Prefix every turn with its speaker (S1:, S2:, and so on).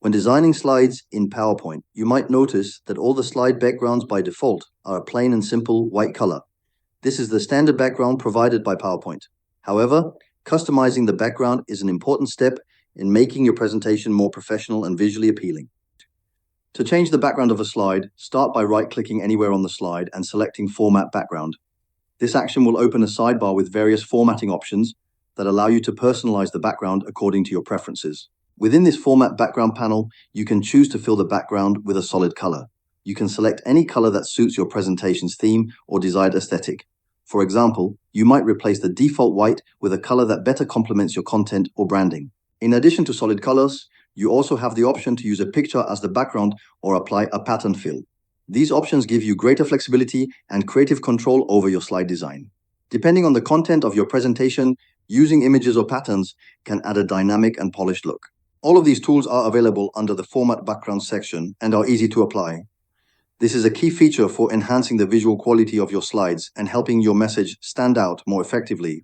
S1: When designing slides in PowerPoint, you might notice that all the slide backgrounds by default are a plain and simple white color. This is the standard background provided by PowerPoint. However, customizing the background is an important step in making your presentation more professional and visually appealing. To change the background of a slide, start by right-clicking anywhere on the slide and selecting Format Background. This action will open a sidebar with various formatting options that allow you to personalize the background according to your preferences. Within this Format Background panel, you can choose to fill the background with a solid color. You can select any color that suits your presentation's theme or desired aesthetic. For example, you might replace the default white with a color that better complements your content or branding. In addition to solid colors, you also have the option to use a picture as the background or apply a pattern fill. These options give you greater flexibility and creative control over your slide design. Depending on the content of your presentation, using images or patterns can add a dynamic and polished look. All of these tools are available under the Format Background section and are easy to apply. This is a key feature for enhancing the visual quality of your slides and helping your message stand out more effectively